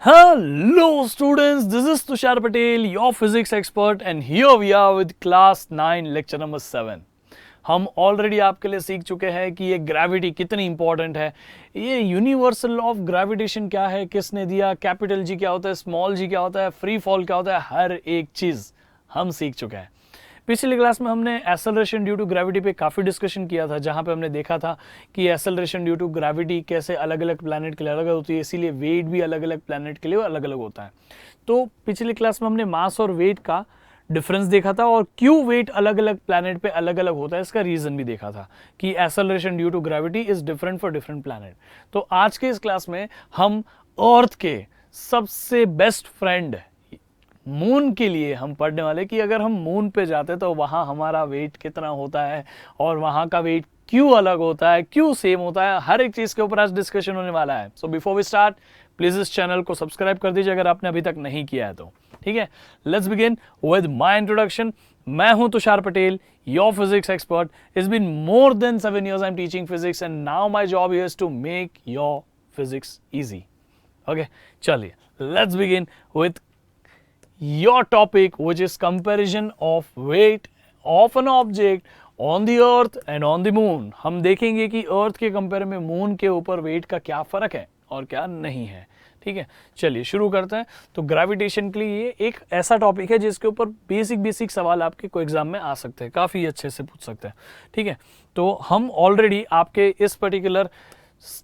Hello students, this is Tushar Patel, your physics expert and here we are with class 9 lecture number 7. हम already आपके लिए सीख चुके हैं कि ये ग्रेविटी कितनी इंपॉर्टेंट है, ये यूनिवर्सल लॉ ऑफ ग्रेविटेशन क्या है, किसने दिया, कैपिटल जी क्या होता है, स्मॉल जी क्या होता है, फ्री फॉल क्या होता है, हर एक चीज़ हम सीख चुके हैं. पिछली क्लास में हमने एक्सेलरेशन ड्यू टू ग्रेविटी पे काफ़ी डिस्कशन किया था, जहाँ पे हमने देखा था कि एक्सेलरेशन ड्यू टू ग्रेविटी कैसे अलग अलग प्लैनेट के लिए अलग होती है, इसीलिए वेट भी अलग अलग प्लैनेट के लिए अलग अलग होता है. तो पिछली क्लास में हमने मास और वेट का डिफरेंस देखा था और क्यों वेट अलग अलग प्लैनेट पे अलग अलग होता है इसका रीज़न भी देखा था कि acceleration due to gravity is different for different planet. तो आज के इस क्लास में हम अर्थ के सबसे बेस्ट फ्रेंड मून के लिए हम पढ़ने वाले कि अगर हम मून पे जाते तो वहाँ हमारा वेट कितना होता है और वहाँ का वेट क्यों अलग होता है, क्यों सेम होता है, हर एक चीज़ के ऊपर आज डिस्कशन होने वाला है. So before we start please इस चैनल को सब्सक्राइब कर दीजिए अगर आपने अभी तक नहीं किया है तो. ठीक है, let's begin with my introduction. मैं हूं Tushar Patel, your physics expert. It's been more than 7 years I am teaching physics and now my job is to make your physics easy. Okay, चलिए let's begin with your topic, which is comparison of weight of an object on the earth and on the moon. हम देखेंगे कि अर्थ के compare में moon के ऊपर wait का क्या फर्क है और क्या नहीं है. ठीक है, चलिए शुरू करते हैं. तो ग्रेविटेशन के लिए ये एक ऐसा टॉपिक है जिसके ऊपर बेसिक सवाल आपके कोई एग्जाम में आ सकते हैं, काफ़ी अच्छे से पूछ सकते हैं. ठीक है, तो हम ऑलरेडी आपके इस पर्टिकुलर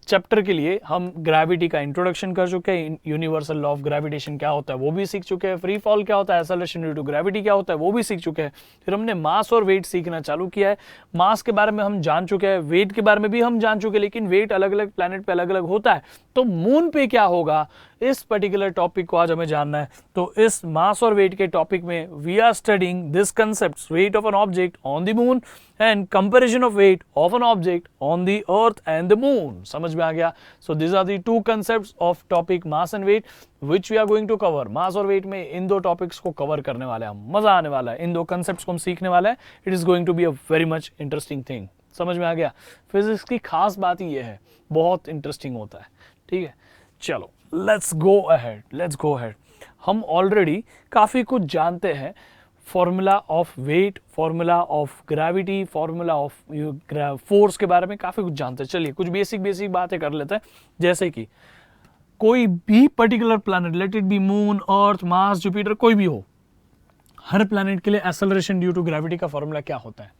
चैप्टर के लिए हम ग्रेविटी का इंट्रोडक्शन कर चुके हैं, यूनिवर्सल लॉ ऑफ ग्रेविटेशन क्या होता है वो भी सीख चुके हैं, फ्री फॉल क्या होता है, एक्सेलरेशन ड्यू टू ग्रेविटी क्या होता है वो भी सीख चुके हैं. फिर हमने मास और वेट सीखना चालू किया है. मास के बारे में हम जान चुके हैं, वेट के बारे में भी हम जान चुके हैं, लेकिन वेट अलग अलग प्लैनेट पे अलग अलग होता है. तो मून पे क्या होगा इस पर्टिकुलर टॉपिक को आज हमें जानना है. तो इस मास और वेट के टॉपिक में we are studying this concept, weight of an object on the moon and comparison of weight of an object on the earth and the moon. समझ में आ गया? So this are the two concepts of topic mass and weight which we are going to cover. Mass और weight में इन दो topics को cover करने वाले हैं हम, मजा आने वाला है, इन दो कंसेप्ट्स को हम सीखने वाले हैं. It is going to be a very much interesting thing. समझ में आ गया? फिजिक्स की खास बात ही ये है, बहुत इंटरेस्टिंग होता है. ठीक है, चलो लेट्स गो अहेड. हम ऑलरेडी काफ़ी कुछ जानते हैं, formula of weight, formula of gravity, formula of force के बारे में काफ़ी कुछ जानते हैं. चलिए कुछ बेसिक बातें कर लेते हैं. जैसे कि कोई भी particular planet, let it be moon, earth, Mars, Jupiter, कोई भी हो, हर प्लैनेट के लिए एक्सेलरेशन ड्यू टू ग्रेविटी का फॉर्मूला क्या होता है?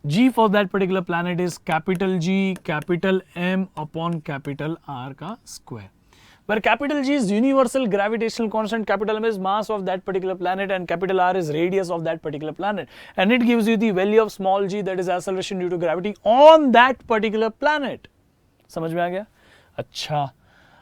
G for that particular planet is capital G, capital M upon capital R का square. Where capital G is universal gravitational constant, capital M is mass of that particular planet and capital R is radius of that particular planet. And it gives you the value of small g, that is acceleration due to gravity on that particular planet. समझ में आ गया? अच्छा,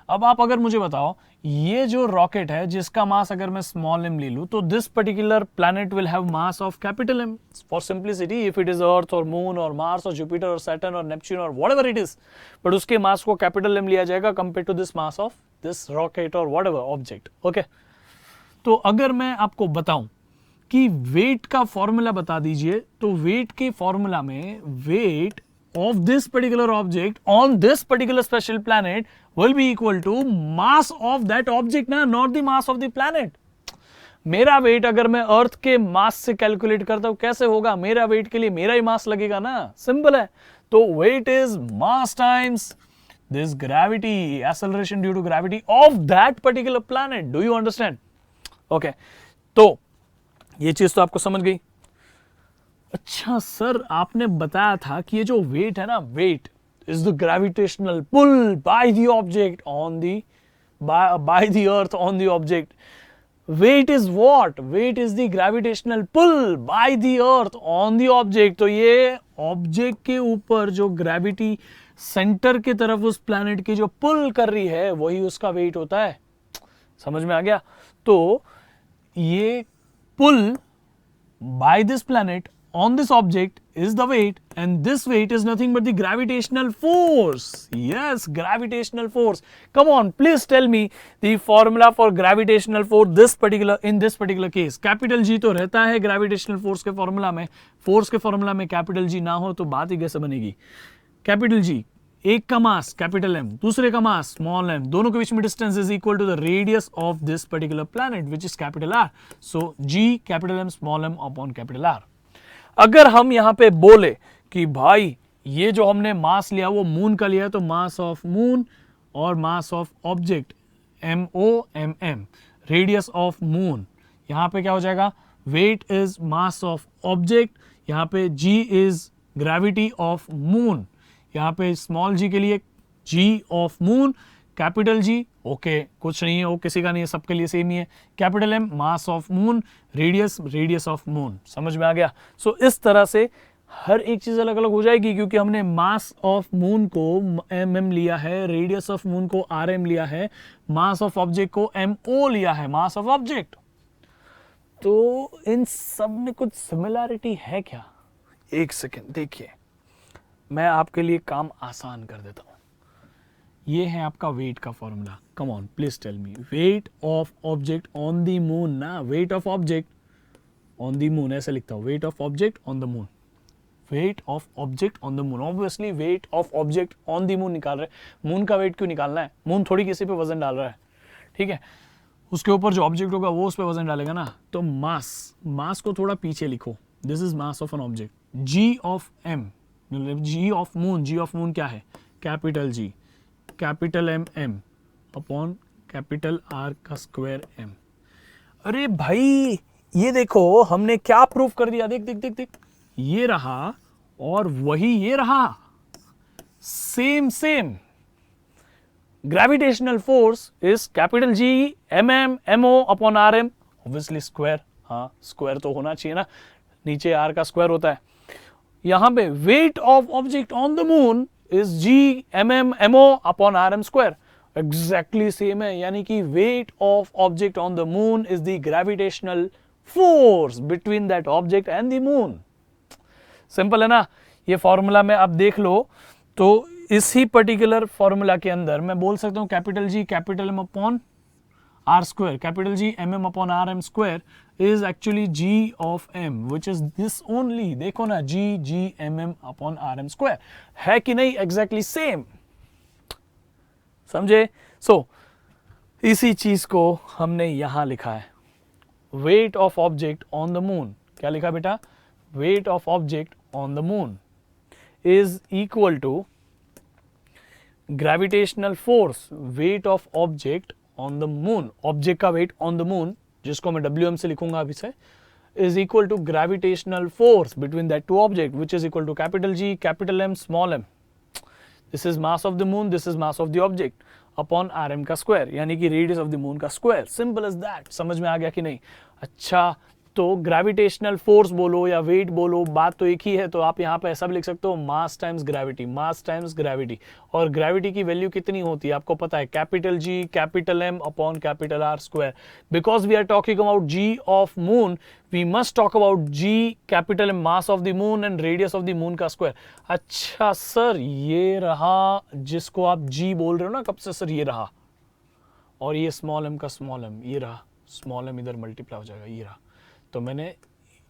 अब आप अगर मुझे बताओ ये जो रॉकेट है जिसका मास अगर मैं स्मॉल m ले लूं तो this particular planet will have mass of capital m. For simplicity, if it is earth और मून और मार्स और जुपिटर और सैटर्न और नेपच्यून और व्हाटएवर इट इज, बट उसके मास को कैपिटल m लिया जाएगा compare to this mass of this rocket और व्हाटएवर ऑब्जेक्ट. ओके, तो अगर मैं आपको बताऊं कि वेट का फॉर्मूला बता दीजिए, तो वेट के फॉर्मूला में wait of this particular object on this particular special planet will be equal to mass of that object ना, not the mass of the planet. मेरा वेट अगर मैं अर्थ के मास से कैलकुलेट करता हूं कैसे होगा? मेरा वेट के लिए मेरा ही मास लगेगा ना, सिंपल है. तो weight is mass times this gravity, acceleration due to gravity of that particular planet. Do you understand? Okay, तो ये चीज तो आपको समझ गई. अच्छा सर, आपने बताया था कि ये जो वेट है ना, weight is the gravitational pull by the object on the by the earth on the object. Weight is what? Weight is the gravitational pull by the earth on the object. तो ये object के ऊपर जो gravity centre की तरफ उस planet की जो पुल कर रही है वही उसका वेट होता है. समझ में आ गया? तो ये pull by this planet on this object is the weight, and this weight is nothing but the gravitational force. Yes, gravitational force. Come on, please tell me the formula for gravitational force in this particular case. Capital G तो रहता है gravitational force के formula में. Force के formula में capital G ना हो तो बात ही कैसे बनेगी? कैपिटल G एक का मास कैपिटल एम, दूसरे का मास स्मॉल एम, दोनों के बीच में distance is equal to the radius of this particular planet which is capital R. So G capital M small M upon capital R. अगर हम यहां पे बोले कि भाई ये जो हमने मास लिया वो मून का लिया है, तो मास ऑफ मून और mass of object MOMM, radius of moon, यहां पे क्या हो जाएगा, weight is mass of object, यहां पे g is gravity of moon, यहां पे स्मॉल g के लिए g of moon, capital G okay कुछ नहीं है, वो किसी का नहीं है, सबके लिए सेम ही है, capital M mass of moon, radius of moon. समझ में आ गया. सो इस तरह से हर एक चीज अलग अलग हो जाएगी, क्योंकि हमने मास ऑफ मून को mm लिया है, रेडियस ऑफ मून को rm लिया है, मास ऑफ ऑब्जेक्ट को mo लिया है, मास ऑफ ऑब्जेक्ट. तो इन सब में कुछ सिमिलैरिटी है क्या? एक सेकेंड देखिए, मैं आपके लिए काम आसान कर देता हूं. ये है आपका वेट का formula. Come on please tell me, weight of object on the moon ना, weight of object on the moon ऐसे लिखता हूं, weight of object on the moon, weight of object on the moon. Obviously weight of object on the moon निकाल रहे हैं. Moon का wait क्यों निकालना है? मून थोड़ी किसी पे वजन डाल रहा है, ठीक है, उसके ऊपर जो ऑब्जेक्ट होगा वो उस पर वजन डालेगा ना. तो मास को थोड़ा पीछे लिखो, this is mass of an object. G of M, G of moon क्या है, capital G, capital M upon capital R का स्क्वायर M. अरे भाई ये देखो हमने क्या प्रूव कर दिया, देख देख देख देख, ये रहा और वही ये रहा, same same. Gravitational force is capital G MM MO upon RM, obviously square, हाँ स्क्वायर तो होना चाहिए ना, नीचे R का स्क्वायर होता है. यहां पे weight of object on the moon is G MM MO upon RM square. Exactly same है, यानी कि weight of object on the moon is the gravitational force between that object and the moon. Simple है ना. ये formula में आप देख लो तो इसी पर्टिकुलर फॉर्मूला के अंदर मैं बोल सकता हूं capital G capital M upon R square, capital G MM upon RM square is actually G of M which is this only. देखो ना, G MM upon RM square है कि नहीं, exactly same. समझे? So इसी चीज को हमने यहां लिखा है, weight of object on the moon. क्या लिखा बेटा? weight of object on the moon is equal to gravitational force, weight of object on the moon, object का वेट ऑन द मून, जिसको मैं WM से लिखूंगा अभी से, is equal to gravitational force between that two object which is equal to capital G capital M small m. This is mass of the moon, this is mass of the object upon RM का square, यानी कि radius of the moon का square. Simple as that. समझ में आ गया कि नहीं? अच्छा, तो ग्रेविटेशनल फोर्स बोलो या वेट बोलो, बात तो एक ही है. तो आप यहाँ पे ऐसा भी लिख सकते हो, mass times gravity, mass times gravity. और ग्रेविटी की वैल्यू कितनी होती है आपको पता है, capital G capital M upon capital R square. Because we are talking about G of moon, we must talk about G capital M mass of the moon and radius of the moon का square. अच्छा sir, ये रहा जिसको आप G बोल रहे हो ना कब से सर, ये रहा, और ये स्मॉल m का स्मॉल m, ये रहा स्मॉल m, इधर मल्टीप्लाई हो जाएगा, ये रहा. तो मैंने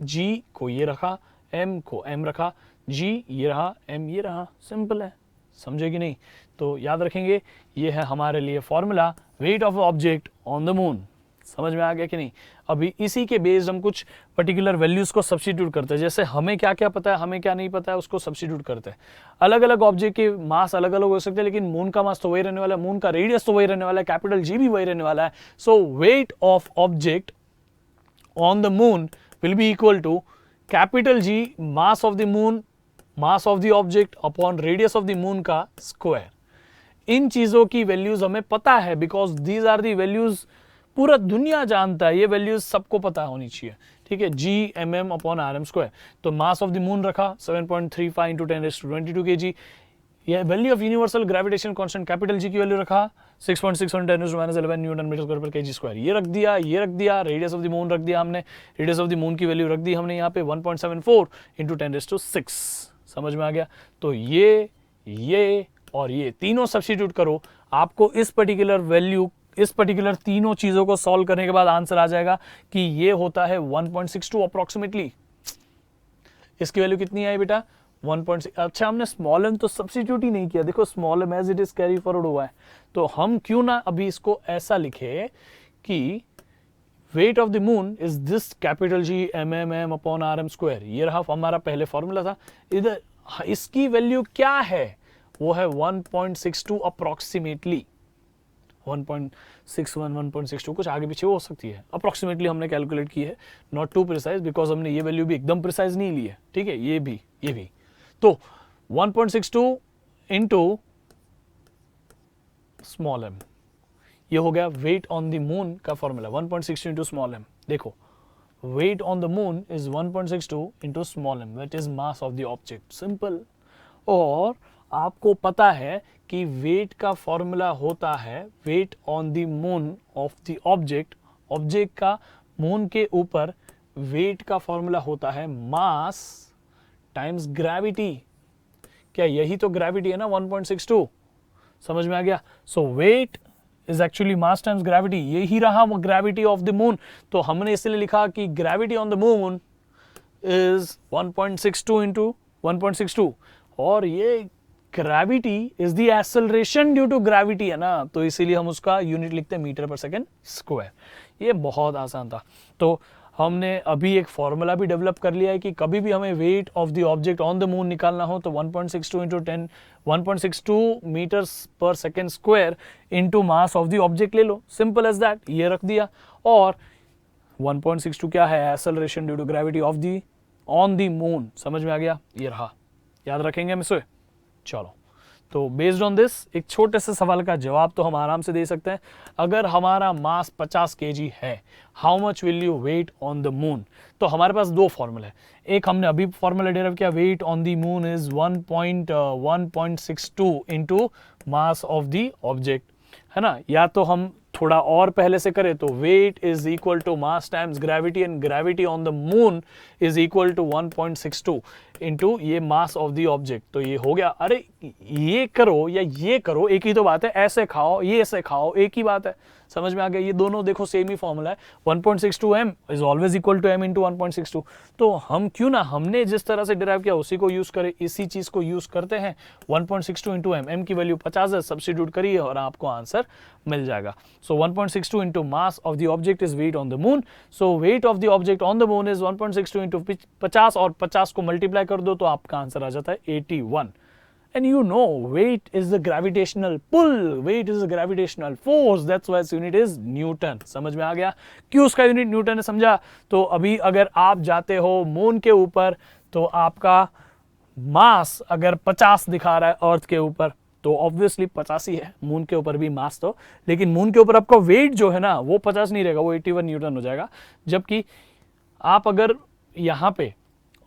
G को ये रखा, M को M रखा, G ये रहा, M ये रहा. सिंपल है. समझे कि नहीं? तो याद रखेंगे, ये है हमारे लिए formula, wait of object on the moon. समझ में आ गया कि नहीं? अभी इसी के बेस्ड हम कुछ पर्टिकुलर वैल्यूज को सब्स्टिट्यूट करते हैं. जैसे हमें क्या क्या पता है, हमें क्या नहीं पता है, उसको सब्स्टिट्यूट करते हैं. अलग अलग ऑब्जेक्ट के मास अलग अलग हो सकते हैं, लेकिन मून का मास तो वही रहने वाला है, मून का रेडियस तो वही रहने वाला है, कैपिटल G भी वही रहने वाला है. So weight of object on the moon will be equal to capital G mass of the moon, mass of the object upon radius of the moon का square. इन चीजों की वैल्यूज हमें पता है, because these are the values पूरा दुनिया जानता है, ये वैल्यूज सबको पता होनी चाहिए. ठीक है, G MM upon RM square. तो मास ऑफ द मून रखा 7.35 इंटू 10⁻22 kg. ये value of universal gravitation constant capital G की वैल्यू रखा 6.6 × 10⁻11 न्यूटन मीटर स्क्वायर पर kg स्क्वायर. ये रख दिया. रेडियस ऑफ द मून रख दिया हमने, रेडियस ऑफ द मून की वैल्यू रख दी हमने यहाँ पे 1.74 इंटू 10⁻6. समझ में आ गया? तो ये और ये तीनों सब्स्टिट्यूट करो, आपको इस पर्टिकुलर वैल्यू, इस पर्टिकुलर तीनों चीजों को सॉल्व करने के बाद आंसर आ जाएगा कि ये होता है 1.62 अप्रोक्सीमेटली. इसकी वैल्यू कितनी आई बेटा? 1.6। अच्छा, हमने स्मॉल m तो सब्स्टिट्यूट ही नहीं किया, देखो small m as it is carry forward हुआ है, तो हम क्यों ना अभी इसको ऐसा लिखे कि wait of the moon is this capital G mm upon RM square. ये रहा हमारा पहले फॉर्मूला था। इधर इसकी वैल्यू क्या है, वो है 1.62 अप्रोक्सीमेटली, 1.61 1.62 कुछ आगे पीछे हो सकती है, अप्रोक्सीमेटली हमने कैलकुलेट की है, नॉट टू प्रिसाइज बिकॉज हमने ये वैल्यू भी एकदम प्रिसाइज नहीं ली है, ठीक है, ये भी। तो 1.62 इंटू स्मॉल m, ये हो गया वेट ऑन द मून का फॉर्मूला। 1.62 इंटू स्मॉल m, देखो weight on the moon is 1.62 into small m, that is mass of the object, simple. और आपको पता है कि वेट का फॉर्मूला होता है weight on the moon of the object, object का मून के ऊपर वेट का फॉर्मूला होता है मास टाइम्स ग्रेविटी। क्या यही तो ग्रेविटी है ना 1.62, समझ में आ गया। So weight is actually mass times gravity, यही रहा वो ग्रेविटी ऑफ द मून। तो हमने इसलिए लिखा कि gravity on the moon is 1.62 into 1.62, और ये gravity is the acceleration due to gravity है ना, तो इसीलिए हम उसका यूनिट लिखते हैं मीटर पर सेकेंड स्क्वायर। ये बहुत आसान था। तो हमने अभी एक फॉर्मूला भी डेवलप कर लिया है कि कभी भी हमें wait of the object on the moon निकालना हो तो 1.62 इंटू 10 1.62 मीटर्स पर second square into mass of the object ले लो, सिंपल एज दैट, ये रख दिया। और 1.62 क्या है, acceleration due to gravity of the on the moon, समझ में आ गया, ये रहा, याद रखेंगे हम इसे। चलो, तो बेस्ड ऑन दिस एक छोटे से सवाल का जवाब तो हम आराम से दे सकते हैं। अगर हमारा मास 50 kg है, how much will you weight on the moon, तो हमारे पास दो फॉर्मूले हैं। एक हमने अभी फॉर्मूला डेराइव किया, weight on the moon is 1.62 into mass of the object, है ना। या तो हम थोड़ा और पहले से करें तो weight is equal to mass times gravity, and gravity on the moon is equal to 1.62 into ये मास ऑफ द ऑब्जेक्ट। तो ये हो गया। अरे ये करो या ये करो, एक ही तो बात है, ऐसे खाओ ये ऐसे खाओ, एक ही बात है, समझ में आ गया। ये दोनों देखो सेम ही फॉर्मूला है, 1.62 m is always equal to m into 1.62। तो हम क्यों ना हमने जिस तरह से डिराइव किया उसी को यूज करें, इसी चीज को यूज करते हैं। 1.62 इंटू m की वैल्यू 50 है, सब्स्टिट्यूट करिए और आपको आंसर मिल जाएगा। So 1.62 into mass of the object is weight on the moon, so weight of the object on the moon is 1.62 into 50, और 50 को मल्टीप्लाई कर दो तो आपका आंसर आ जाता है 81। And you know, weight is the gravitational pull, weight is the gravitational force, that's why its unit is Newton। समझ में आ गया क्यों उसका यूनिट न्यूटन है, समझा। तो अभी अगर आप जाते हो मून के ऊपर तो आपका मास अगर 50 दिखा रहा है अर्थ के ऊपर तो ऑब्वियसली 50 ही है, मून के ऊपर भी मास तो, लेकिन मून के ऊपर आपका वेट जो है ना वो 50 नहीं रहेगा, वो 81 न्यूटन हो जाएगा। जबकि आप अगर यहाँ पे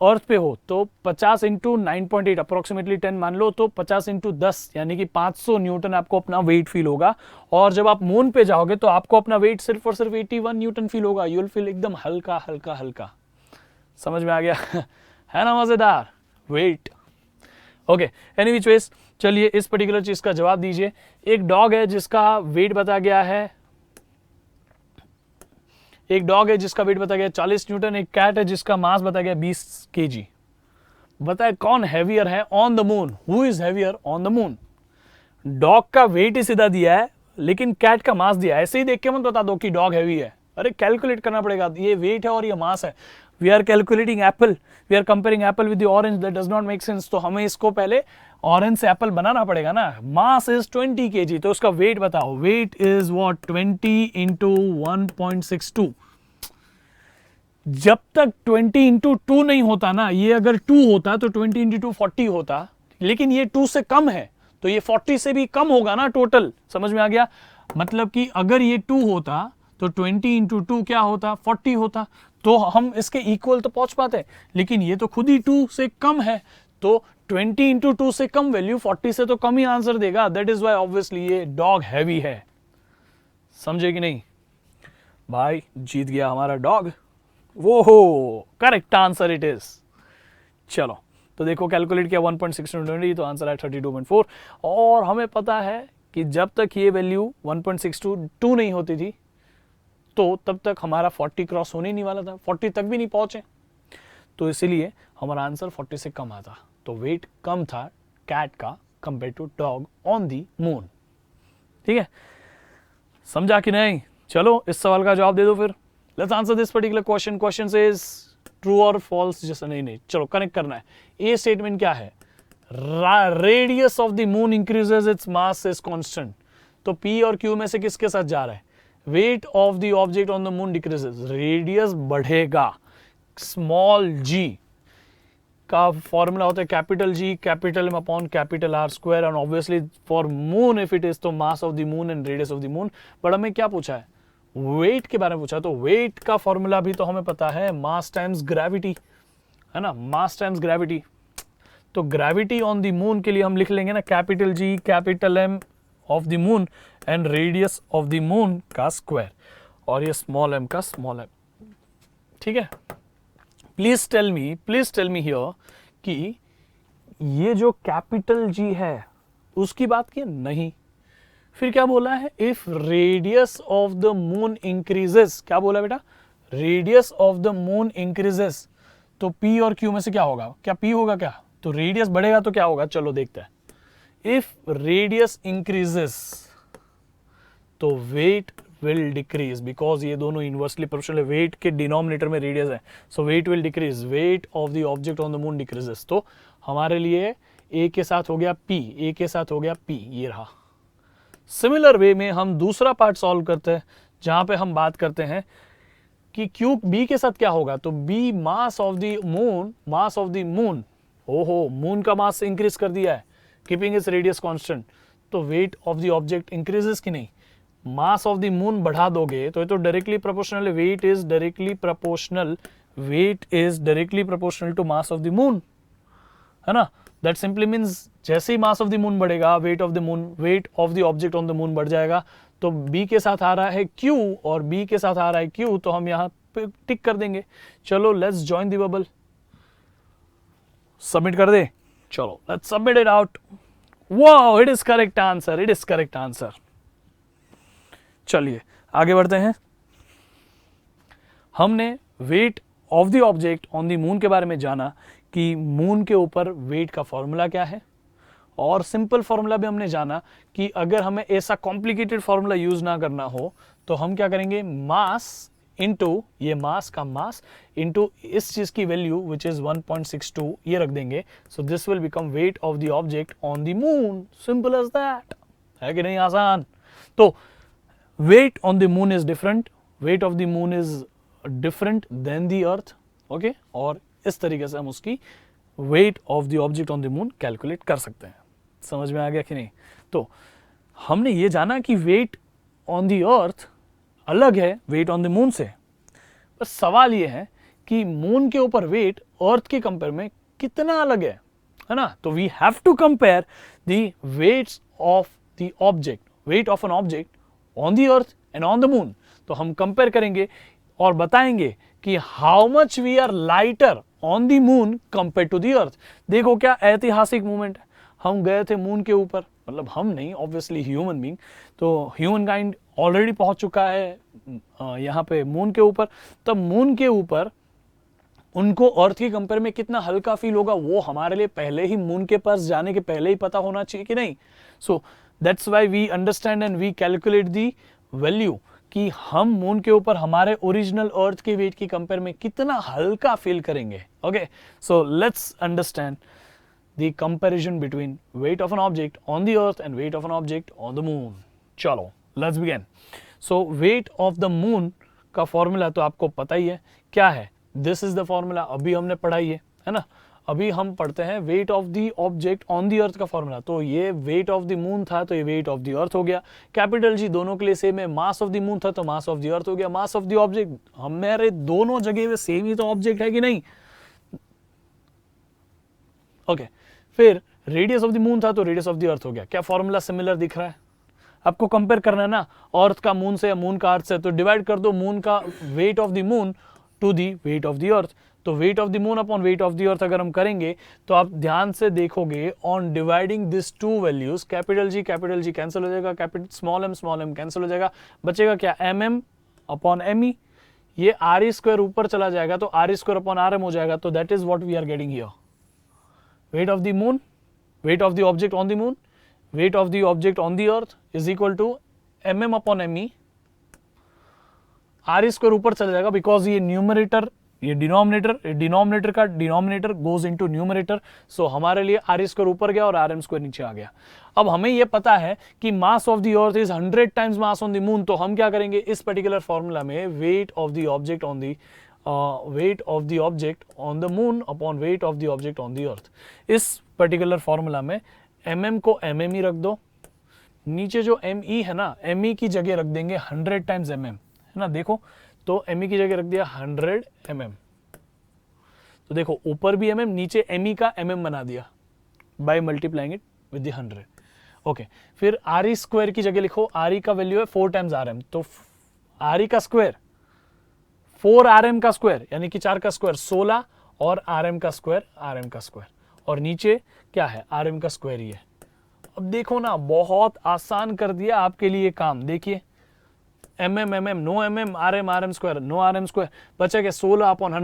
अर्थ पे हो तो 50 इंटू 9.8 अप्रोक्सीमेटली 10 मान लो, तो 50 इंटू 10 यानी कि 500 न्यूटन आपको अपना वेट फील होगा। और जब आप मून पे जाओगे तो आपको अपना वेट सिर्फ और सिर्फ 81 न्यूटन फील होगा। यू विल फील एकदम हल्का हल्का हल्का, समझ में आ गया है ना, मजेदार weight. Okay, any which ways, चलिए इस पर्टिकुलर चीज का जवाब दीजिए। एक डॉग है जिसका वेट बता गया है, एक डॉग है जिसका वेट बता गया 40 न्यूटन, एक कैट है जिसका मास बता गया 20 kg। बताए कौन हैवियर है on the moon, who is heavier on the moon. Dog का वेट ही सीधा दिया है लेकिन कैट का मास दिया है, ऐसे ही देख के मत बता दो कि डॉग हैवी है, अरे कैलकुलेट करना पड़ेगा, ये वेट है और ये मास है। We are calculating apple, we are comparing apple with the orange, that does not make sense. तो हमें इसको पहले ऑरेंज से एप्पल बनाना पड़ेगा ना। मास इज 20 kg, तो उसका वेट बताओ, वेट इज व्हाट 20 इंटू 1.62। जब तक 20 इंटू 2 नहीं होता ना, ये अगर 2 होता तो 20 इंटू 2 40 होता, लेकिन ये 2 से कम है तो ये 40 से भी कम होगा ना टोटल, समझ में आ गया। मतलब कि अगर ये 2 होता तो 20 इंटू 2 क्या होता, 40 होता, तो हम इसके इक्वल तो पहुंच पाते, लेकिन ये तो खुद ही 2 से कम है, तो 20 इंटू 2 से कम वैल्यू 40 से तो कम ही आंसर देगा। दैट इज वाई ऑब्वियसली ये डॉग हैवी है, समझे कि नहीं भाई। जीत गया हमारा डॉग, वो हो करेक्ट आंसर इट इज। चलो तो देखो कैलकुलेट किया 1.62 तो आंसर है 32.4। और हमें पता है कि जब तक ये वैल्यू 1.62 नहीं होती थी तो तब तक हमारा 40 क्रॉस होने नहीं वाला था, 40 तक भी नहीं पहुंचे, तो इसीलिए हमारा आंसर 40 से कम आता। तो वेट कम था कैट का compare to dog on the moon. ठीक है, समझा कि नहीं? चलो इस सवाल का जवाब दे दो फिर। Let's answer this particular question. Question is true और फॉल्स, जैसा नहीं, चलो कनेक्ट करना है। ए स्टेटमेंट क्या है? Radius of the moon increases, its mass is constant. तो पी और क्यू में से किसके साथ जा रहा है? Weight of the object on the moon decreases, radius बढ़ेगा। स्मॉल जी का फॉर्मूला होता है capital G capital M upon capital R square, and obviously for moon if it is तो mass of the moon and radius of the moon. But हमें क्या पूछा है? Weight के बारे में पूछा। तो वेट का फॉर्मूला भी तो हमें पता है, मास टाइम्स ग्रेविटी, है ना, मास टाइम्स ग्रेविटी। तो ग्रेविटी ऑन द मून के लिए हम लिख लेंगे ना capital G capital M of the moon and radius of the moon का स्क्वायर, और ये स्मॉल एम का स्मॉल एम। ठीक है, प्लीज टेल मी हियर कि ये जो कैपिटल जी है उसकी बात की नहीं। फिर क्या बोला है? If radius of the moon increases, क्या बोला बेटा? Radius of the moon increases, तो पी और क्यू में से क्या होगा? क्या पी होगा क्या? तो रेडियस बढ़ेगा तो क्या होगा? चलो देखते हैं। इफ रेडियस इंक्रीजेस तो वेट विल डिक्रीज, बिकॉज ये दोनों इनवर्सली प्रोपोर्शनल है। वेट के डिनोमिनेटर में रेडियस है, so weight will decrease. Weight of the object on the moon decreases, तो हमारे लिए ए के साथ हो गया पी, ए के साथ हो गया पी, ये रहा। सिमिलर वे में हम दूसरा पार्ट सॉल्व करते हैं, जहां पे हम बात करते हैं कि क्यू बी के साथ क्या होगा। तो B mass of the moon, mass of the moon, ओहो मून का मास इंक्रीज कर दिया है, कीपिंग इट्स रेडियस कांस्टेंट, तो weight of the object increases कि नहीं? मास ऑफ द मून बढ़ा दोगे तो ये तो डायरेक्टली प्रोपोर्शनल है, weight is directly proportional, weight is directly proportional to mass of the moon, है ना। दैट सिंपली मीन्स जैसे ही मास ऑफ द मून बढ़ेगा, weight of the moon, weight of the object on the moon बढ़ जाएगा। तो B के साथ आ रहा है क्यू और बी के साथ आ रहा है क्यू, तो हम यहां पे टिक कर देंगे। चलो let's join the bubble, submit कर दे। चलो let's submit it out. Wow, it is correct answer, it is correct answer. चलिए आगे बढ़ते हैं। हमने wait of the object on the moon के बारे में जाना कि मून के ऊपर वेट का फॉर्मूला क्या है, और सिंपल फॉर्मूला भी हमने जाना कि अगर हमें ऐसा कॉम्प्लिकेटेड फॉर्मूला यूज ना करना हो तो हम क्या करेंगे, मास इनटू ये मास का मास इनटू इस चीज की वैल्यू विच इज 1.62 ये रख देंगे। So this will become weight of the object on the moon, simple as that, है कि नहीं आसान? तो weight on the moon is different, weight of the moon is different than the earth, okay? और इस तरीके से हम उसकी weight of the object on the moon calculate कर सकते हैं। समझ में आ गया कि नहीं? तो हमने ये जाना कि weight on the earth अलग है weight on the moon से, बस सवाल ये है कि मून के ऊपर weight earth के कंपेयर में कितना अलग है ना। तो we have to compare the weights of the object, weight of an object on the earth and on the moon. तो हम कंपेयर करेंगे और बताएंगे कि how much we are lighter on the moon compare to the earth. देखो क्या ऐतिहासिक moment है, हम गए थे मून के ऊपर, मतलब हम नहीं, ऑब्वियसली ह्यूमन बीइंग, तो ह्यूमन काइंड ऑलरेडी पहुंच चुका है यहाँ पे मून के ऊपर। तब मून के ऊपर उनको अर्थ के कंपेयर में कितना हल्का फील होगा वो हमारे लिए पहले ही मून के पास जाने के पहले ही पता होना चाहिए कि नहीं। So that's why we understand and we calculate the value कि हम मून के ऊपर हमारे ओरिजिनल अर्थ के वेट की कंपेयर में कितना हल्का फील करेंगे। Okay, so let's understand the comparison between weight of an object on the earth and weight of an object on the moon. चलो let's begin. So weight of the moon का formula तो आपको पता ही है क्या है, this is the formula, अभी हमने पढ़ाई है ना। अभी हम पढ़ते हैं wait of the object on the earth का फॉर्मूला। तो ये वेट ऑफ द मून था तो ये वेट ऑफ द अर्थ हो गया। कैपिटल जी दोनों के लिए सेम है, मास ऑफ द मून था तो मास ऑफ द अर्थ हो गया। मास ऑफ द ऑब्जेक्ट हमारे दोनों जगह में सेम ही तो ऑब्जेक्ट है कि नहीं। ओके, फिर रेडियस ऑफ द मून था तो रेडियस ऑफ द अर्थ हो गया। क्या फॉर्मूला सिमिलर दिख रहा है? आपको कंपेयर करना है ना अर्थ का मून से या मून का अर्थ से, तो डिवाइड कर दो मून का weight of the moon to the weight of the earth. तो weight of the moon upon weight of the earth अगर हम करेंगे तो आप ध्यान से देखोगे on dividing this two values, capital G cancel हो जाएगा, कैपिटल स्मॉल एम कैंसिल हो जाएगा, बचेगा क्या M M upon M E, ये आर ई स्क्वायर ऊपर चला जाएगा तो R E square upon R M हो जाएगा। तो that is what we are getting here, weight of the moon, weight of the object on the moon, weight of the object on the earth is equal to mm upon me. r square ऊपर चला जाएगा because ये numerator, ये denominator का denominator goes into numerator, सो हमारे लिए are square ऊपर गया और आर एम स्क्वायर नीचे आ गया। अब हमें ये पता है कि मास of the earth is 100 times mass on the moon, तो हम क्या करेंगे इस पर्टिकुलर फॉर्मूला में wait of the object on the weight of the object on the moon upon weight of the object on the earth, इस particular formula में mm को mm ही रख दो, नीचे जो me है ना me की जगह रख देंगे 100 टाइम्स mm, है ना, देखो तो me की जगह रख दिया 100 mm, तो देखो ऊपर भी mm नीचे me का mm बना दिया by multiplying it with the 100। Okay, फिर आर स्क्वायर की जगह लिखो, आर का वैल्यू है 4 टाइम्स आर एम, तो आर का स्क्वायर 4 आर एम का स्क्वायर यानी कि 4 का स्क्वायर 16 और आर एम का स्क्वायर और नीचे क्या है आर एम का स्क्वायर ही है। अब देखो ना बहुत आसान कर दिया आपके लिए काम, देखिए M M no M R M square no R M square, बचा क्या 16 अपॉन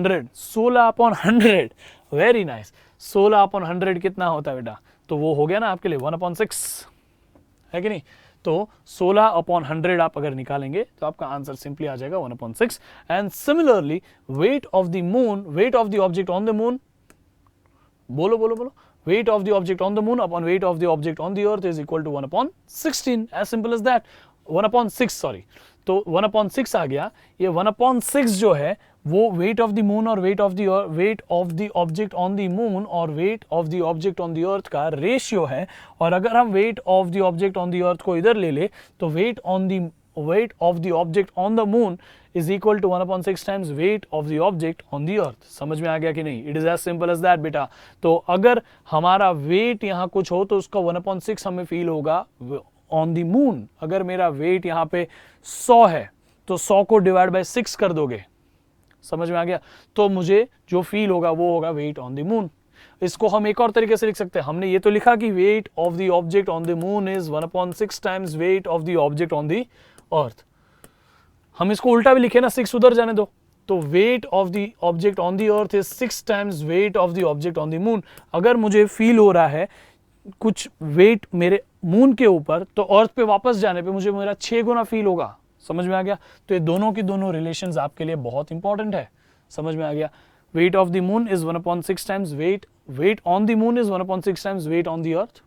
100, वेरी नाइस। 16 अपॉन 100 कितना होता है बेटा, तो वो हो गया ना आपके लिए 1/6, है कि नहीं, तो 16 अपॉन 100 आप अगर निकालेंगे तो आपका आंसर सिंपली आ जाएगा 1/6। And similarly wait of the moon, weight of the object on the moon, बोलो weight of the object on the moon upon weight of the object on the earth is equal to 1/16, as simple as that, 1/6 sorry, तो 1/6 आ गया। ये 1/6 जो है वो weight of the moon और weight of the object on the moon और weight of the object on the earth का रेशियो है, और अगर हम weight of the object on the earth को इधर ले ले तो weight of the object on the moon is equal to 1/6 times weight of the object on the अर्थ। समझ में आ गया कि नहीं, it is as simple as that बेटा। तो अगर हमारा वेट यहाँ कुछ हो तो उसका 1/6 हमें फील होगा ऑन द मून। अगर मेरा वेट यहाँ पे 100 है तो 100 को डिवाइड बाय 6 कर दोगे, समझ में आ गया, तो मुझे जो फील होगा वो होगा वेट ऑन द मून। इसको हम एक और तरीके से लिख सकते हैं, हमने ये तो लिखा कि wait of the object on the moon is 1/6 times weight of the object on the अर्थ। हम इसको उल्टा भी लिखे ना, 6 उधर जाने दो, तो weight of the object on the earth is 6 times weight of the object on the moon. अगर मुझे फील हो रहा है कुछ वेट मेरे मून के ऊपर, तो अर्थ पे वापस जाने पे मुझे मेरा 6 गुना फील होगा। समझ में आ गया, तो ये दोनों की दोनों रिलेशंस आपके लिए बहुत इंपॉर्टेंट है। समझ में आ गया, weight of the moon is 1/6 times weight on the moon is 1/6 times weight on the earth,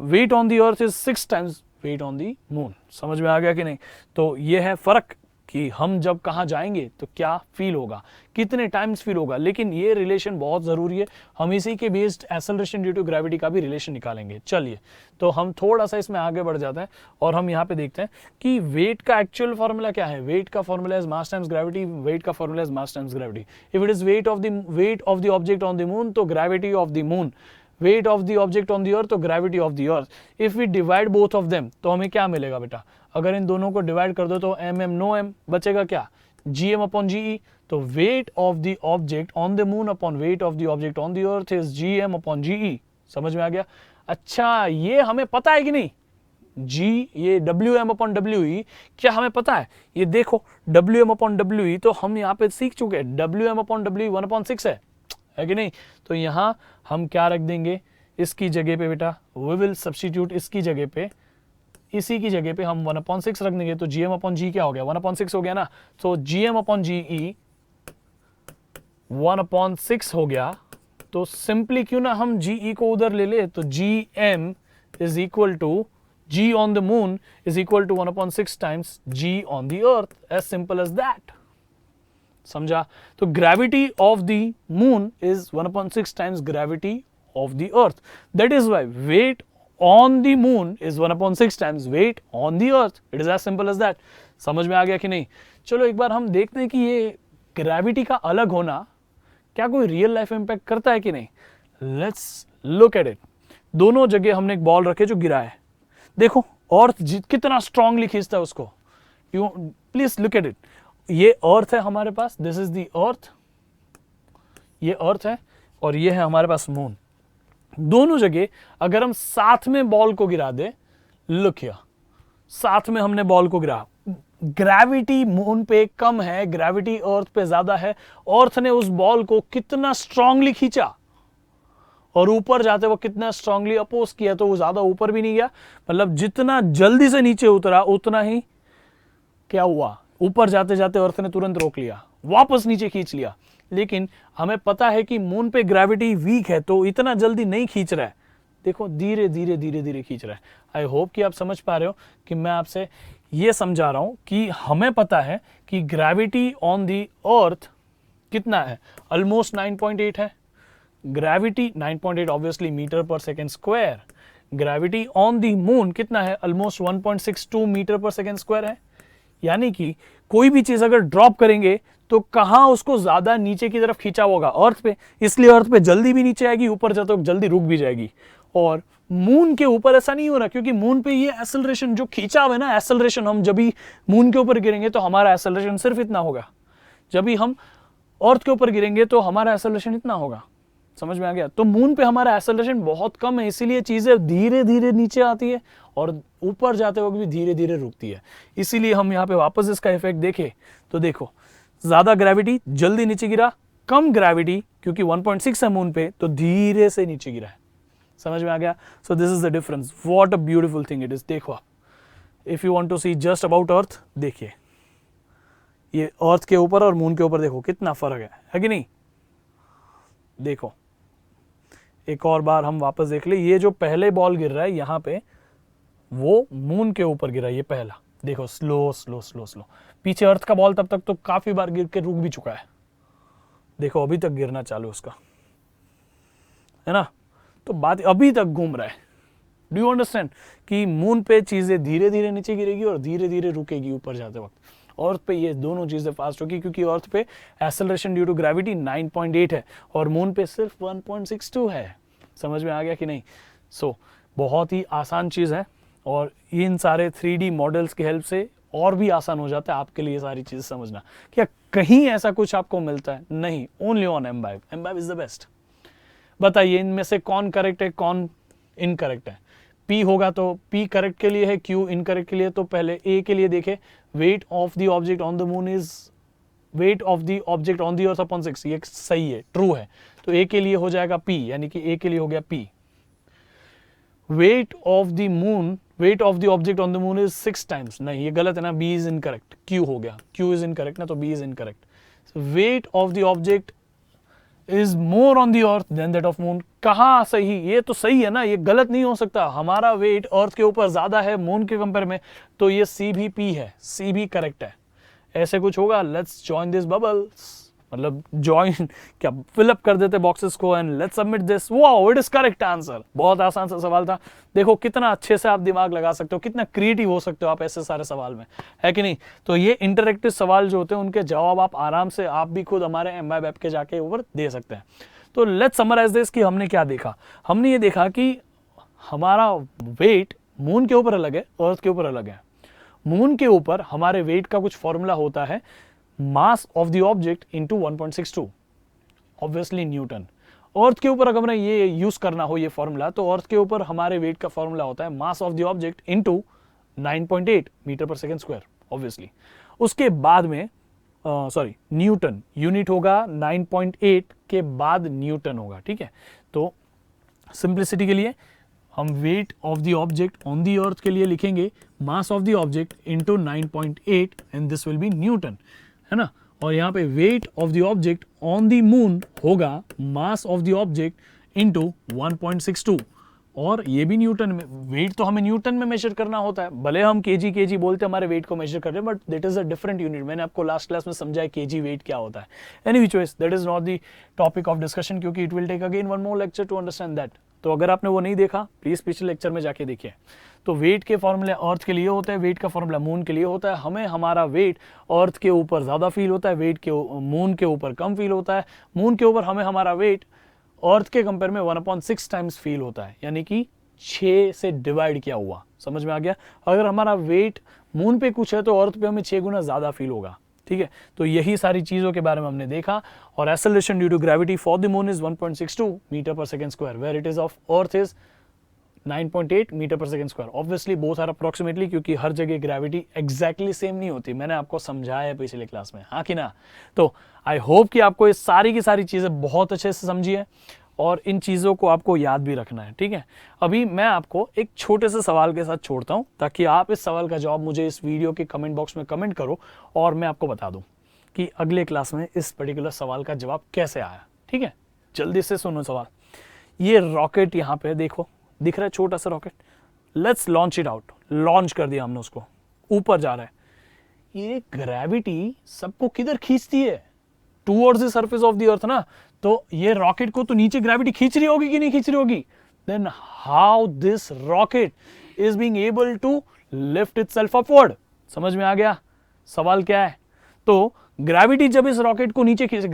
weight on the earth is 6 times weight on the moon. समझ में आ गया कि नहीं, तो ये है फर्क कि हम जब कहाँ जाएंगे तो क्या फील होगा, कितने टाइम्स फील होगा, लेकिन ये रिलेशन बहुत जरूरी है। हम इसी के based acceleration due to gravity का भी रिलेशन निकालेंगे। चलिए, तो हम थोड़ा सा इसमें आगे बढ़ जाते हैं और हम यहाँ पे देखते हैं कि वेट का एक्चुअल फॉर्मूला क्या है। वेट का formula is mass times gravity, weight का formula is mass times gravity. If it is weight of the object on the moon तो gravity of the moon, weight of the object on the earth तो gravity of the earth. If we divide both of them तो हमें क्या मिलेगा बेटा, अगर इन दोनों को डिवाइड कर दो तो एम नो एम बचेगा क्या, जी एम अपॉन जी ई। तो weight of the object on the moon upon weight of the object on the earth is G M upon G E. समझ में आ गया। अच्छा, ये हमें पता है कि नहीं, जी ये W M upon W E क्या हमें पता है, ये देखो W M upon W E तो हम यहाँ पे सीख चुके हैं, डब्ल्यू एम अपॉन डब्ल्यू 1/6 है कि नहीं। तो यहाँ हम क्या रख देंगे इसकी जगह पे बेटा, वी विल सब्स्टिट्यूट इसकी जगह पे, इसी की जगह पे हम 1/6 रख देंगे, तो जीएम अपॉन जी क्या हो गया 1/6 हो गया ना। तो जीएम अपॉन जी ई 1/6 हो गया, तो सिंपली क्यों ना हम जी ई को उधर ले ले, तो g M is equal to g on the moon is equal to 1/6 times g on the earth, as simple as that. समझा। तो gravity of the moon is 1/6 times gravity of the earth, that is why weight on the moon is 1/6 times weight on the earth. It is as simple as that. समझ में आ गया कि नहीं। चलो एक बार हम देखते हैं कि ये ग्रेविटी का अलग होना क्या कोई रियल लाइफ इम्पैक्ट करता है कि नहीं। Let's look at it. दोनों जगह हमने एक बॉल रखे जो गिरा है, देखो अर्थ कितना स्ट्रांगली खींचता है उसको। You please look at it. ये अर्थ है हमारे पास, दिस इज द अर्थ, ये अर्थ है और ये है हमारे पास मून। दोनों जगह अगर हम साथ में बॉल को गिरा दे, लुक हियर, साथ में हमने बॉल को गिरा, ग्रेविटी मून पे कम है, ग्रेविटी अर्थ पे ज्यादा है। अर्थ ने उस बॉल को कितना स्ट्रांगली खींचा और ऊपर जाते वक्त कितना स्ट्रांगली अपोज किया, तो वो ज्यादा ऊपर भी नहीं गया, मतलब जितना जल्दी से नीचे उतरा उतना ही क्या हुआ, ऊपर जाते जाते अर्थ ने तुरंत रोक लिया, वापस नीचे खींच लिया। लेकिन हमें पता है कि मून पे ग्रेविटी वीक है, तो इतना जल्दी नहीं खींच रहा है, देखो धीरे धीरे धीरे धीरे खींच रहा है। आई होप कि आप समझ पा रहे हो कि मैं आपसे ये समझा रहा हूं कि हमें पता है कि ग्रेविटी ऑन दी अर्थ कितना है, ऑलमोस्ट 9.8 है। ग्रेविटी 9.8 ऑब्वियसली मीटर पर second square. Gravity on the moon कितना है, ऑलमोस्ट 1.62 मीटर पर सेकेंड स्क्वायर है। यानी कि कोई भी चीज अगर ड्रॉप करेंगे तो कहां उसको ज्यादा नीचे की तरफ खींचा होगा, अर्थ पे, इसलिए अर्थ पे जल्दी भी नीचे आएगी, ऊपर जाते वक्त जल्दी रुक भी जाएगी। और मून के ऊपर ऐसा नहीं हो रहा, क्योंकि मून पे ये एक्सेलरेशन जो खींचा हुआ है ना, एक्सेलरेशन, हम जब भी मून के ऊपर गिरेंगे तो हमारा एक्सेलरेशन सिर्फ इतना होगा, जब भी हम अर्थ के ऊपर गिरेंगे तो हमारा एक्सेलरेशन इतना होगा। समझ में आ गया? तो मून पे हमारा एक्सेलरेशन बहुत कम है, इसीलिए चीजें धीरे धीरे नीचे आती है और ऊपर जाते वक्त भी धीरे धीरे रुकती है। इसीलिए हम यहाँ पे वापस इसका इफेक्ट देखें तो देखो, ज्यादा ग्रेविटी जल्दी नीचे गिरा, कम ग्रेविटी क्योंकि 1.6 है मून पे तो धीरे से नीचे गिरा है। समझ में आ गया? So this is the difference. What a beautiful thing it is. देखो आप, if you want to see just about earth, देखिए ये अर्थ के ऊपर और मून के ऊपर देखो कितना फर्क है कि नहीं? देखो एक और बार हम वापस देख ले, ये जो पहले बॉल गिर रहा है यहाँ पे वो मून के ऊपर गिरा है, ये पहला। देखो स्लो स्लो स्लो स्लो, पीछे अर्थ का बॉल तब तक तो काफी बार गिर के रुक भी चुका है, देखो अभी तक गिरना चालू उसका, है ना? तो बात अभी तक घूम रहा है। डू यू अंडरस्टैंड कि मून पे चीजें धीरे धीरे नीचे गिरेगी और धीरे धीरे रुकेगी ऊपर जाते वक्त। अर्थ पे ये दोनों चीजें फास्ट होगी क्योंकि अर्थ पे एक्सेलरेशन ड्यू टू ग्रेविटी 9.8 है और मून पे सिर्फ 1.62 है। समझ में आ गया कि नहीं? सो बहुत ही आसान चीज है और इन सारे 3D मॉडल्स की हेल्प से और भी आसान हो जाता है आपके लिए सारी चीजें समझना। क्या कहीं ऐसा कुछ आपको मिलता है? नहीं, only on Embibe. Embibe is the best. बताइए इनमें से कौन करेक्ट है, कौन इनकरेक्ट है? P होगा तो P करेक्ट के लिए है, Q इनकरेक्ट के लिए। तो पहले A के लिए देखे, wait of the object on the moon is weight of the object on the earth upon 6। ये सही है, ट्रू है। तो A के लिए हो जाएगा P, यानी कि A के लिए हो गया P। Wait of the moon, weight of the object on the moon is 6 times. नहीं, ये गलत है ना, B इज इनकरेक्ट। Q हो गया, Q इज इनकरेक्ट ना, तो B is incorrect. Weight of the object is more on the earth than that of moon. कहाँ सही? ये तो सही है ना, ये गलत नहीं हो सकता। हमारा वेट अर्थ के ऊपर ज्यादा है मून के कंपेयर में, तो ये सी भी पी है, सी भी करेक्ट है। ऐसे कुछ होगा, लेट्स जॉइन दिस बबल्स, मतलब जॉइन क्या, फिलअप कर देते बॉक्सेस को and let's submit this. Wow, it is correct answer. बहुत आसान सा सवाल था। देखो कितना अच्छे से आप दिमाग लगा सकते हो, कितना क्रिएटिव हो सकते हो आप ऐसे सारे सवाल में, है कि नहीं? तो ये इंटरेक्टिव सवाल जो होते हैं उनके जवाब आप आराम से आप भी खुद हमारे एमबाइब ऐप के जाके ऊपर दे सकते हैं। तो लेट्स समराइज दिस कि हमने क्या देखा। हमने ये देखा कि हमारा वेट मून के ऊपर अलग है, अर्थ के ऊपर अलग है। मून के ऊपर हमारे वेट का कुछ फॉर्मूला होता है, mass of the object into 1.62, obviously newton. Earth के ऊपर अगर हमें ये यूज करना हो ये फॉर्मूला, तो अर्थ के ऊपर हमारे वेट का फॉर्मूला होता है mass of the object into 9.8 metre पर सेकेंड स्क्वायर, ऑब्वियसली। उसके बाद में सॉरी न्यूटन, यूनिट होगा 9.8 के बाद न्यूटन होगा, ठीक है? तो सिंप्लिसिटी के लिए हम weight of the object on the earth के लिए लिखेंगे mass of the object into 9.8 and this will be newton, है ना? और यहाँ पे weight of the object on the moon होगा mass of the object into 1.62, और ये भी न्यूटन में। वेट तो हमें न्यूटन में मेजर करना होता है, भले हम केजी बोलते हैं हमारे वेट को मेजर कर रहे हैं, but that is a different unit. मैंने आपको लास्ट क्लास में समझाया केजी वेट क्या होता है। Any choice, that is not the topic of discussion, क्योंकि it will take again one more lecture to understand that. तो अगर आपने वो नहीं देखा, प्लीज पिछले लेक्चर में जाके देखिए। तो वेट के फॉर्मूले अर्थ के लिए होता है, वेट का फॉर्मूला मून के लिए होता है। हमें हमारा वेट अर्थ के ऊपर ज्यादा फील होता है, वेट के मून के ऊपर कम फील होता है। मून के ऊपर हमें हमारा वेट अर्थ के कंपेयर में 1/6 टाइम्स फील होता है, यानी कि 6 से डिवाइड किया हुआ। समझ में आ गया? अगर हमारा वेट मून पे कुछ है तो अर्थ पे हमें 6 गुना ज्यादा फील होगा, ठीक है? तो यही सारी चीजों के बारे में हमने देखा। और acceleration due to gravity for the moon is 1.62 metre पर second square, where it is of earth is 9.8 metre पर second square. Obviously both are approximately, क्योंकि हर जगह ग्रेविटी एग्जैक्टली सेम नहीं होती। मैंने आपको समझाया है पिछले क्लास में, हाँ कि ना? तो आई होप कि आपको ये सारी की सारी चीजें बहुत अच्छे से समझी है। और इन चीज़ों को आपको याद भी रखना है, ठीक है। अभी मैं आपको एक छोटे से सवाल के साथ छोड़ता हूँ, ताकि आप इस सवाल का जवाब मुझे इस वीडियो के कमेंट बॉक्स में कमेंट करो और मैं आपको बता दूँ कि अगले क्लास में इस पर्टिकुलर सवाल का जवाब कैसे आया, ठीक है। जल्दी से सुनो सवाल। ये रॉकेट यहाँ पे देखो, दिख रहा है छोटा सा rocket. Let's launch it out. Launch कर दिया हमने उसको, ऊपर जा रहा है। ये ग्रेविटी सबको किधर खींचती है? Towards the surface of the अर्थ ना। तो ये रॉकेट को तो नीचे ग्रेविटी खींच रही होगी कि नहीं खींच रही होगी? Then how this rocket is being able to lift itself upward? समझ में आ गया सवाल क्या है? तो ग्रेविटी जब इस रॉकेट को नीचे खींच,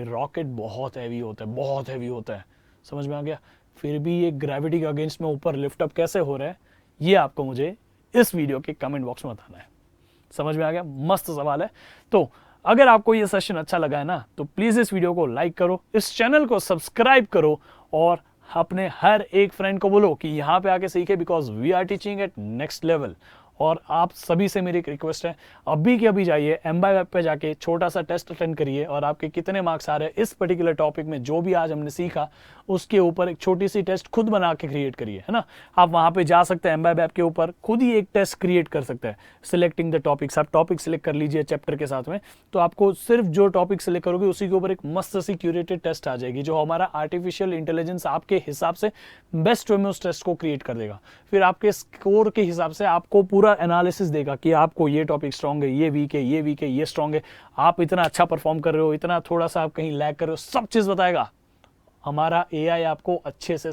रॉकेट बहुत हैवी होता है, बहुत हैवी होता है, समझ में आ गया। फिर भी ये ग्रेविटी के अगेंस्ट में ऊपर लिफ्ट अप कैसे हो रहा है, ये आपको मुझे इस वीडियो के कमेंट बॉक्स में बताना है। समझ में आ गया? मस्त सवाल है। तो अगर आपको ये सेशन अच्छा लगा है ना, तो प्लीज इस वीडियो को लाइक करो, इस चैनल को सब्सक्राइब करो और अपने हर एक फ्रेंड को बोलो कि यहाँ पे आके सीखे, because we are teaching at next level. और आप सभी से मेरी एक रिक्वेस्ट है, अभी के अभी जाइए MBAB पे जाके छोटा सा टेस्ट अटेंड करिए और आपके कितने मार्क्स आ रहे हैं इस पर्टिकुलर टॉपिक में जो भी आज हमने सीखा, उसके ऊपर एक छोटी सी टेस्ट खुद बना के क्रिएट करिए, है ना। आप वहां पे जा सकते हैं, MBAB के ऊपर खुद ही एक टेस्ट क्रिएट कर सकते हैं। सिलेक्टिंग द टॉपिक्स, आप टॉपिक सिलेक्ट कर लीजिए चैप्टर के साथ में, तो आपको सिर्फ जो टॉपिक सिलेक्ट करोगे उसी के ऊपर एक मस्त सी क्यूरेटेड टेस्ट आ जाएगी, जो हमारा आर्टिफिशियल इंटेलिजेंस आपके हिसाब से बेस्ट वे में उस टेस्ट को क्रिएट कर देगा। फिर आपके स्कोर के हिसाब से आपको पूरा एनालिसिस देगा कि आपको ये टॉपिक स्ट्रांग है, ये वीक है, ये वीक है, ये स्ट्रांग है, आप इतना अच्छा परफॉर्म कर रहे हो, इतना थोड़ा सा आप कहीं लैग कर रहे हो, सब चीज बताएगा। हमारा AI आपको अच्छे से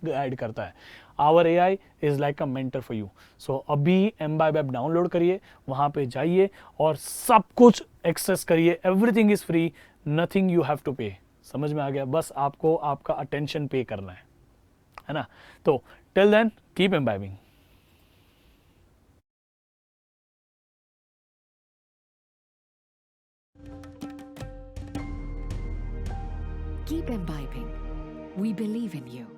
गाइड करता है। Our AI is like a mentor for you. So अभी MBAB डाउनलोड करिए, वहां पे जाइए और सब कुछ एक्सेस करिए। Everything is free, nothing you have to pay. समझ में आ गया? बस आपको आपका अटेंशन पे करना है ना। तो till then keep imbibing. Keep imbibing. We believe in you.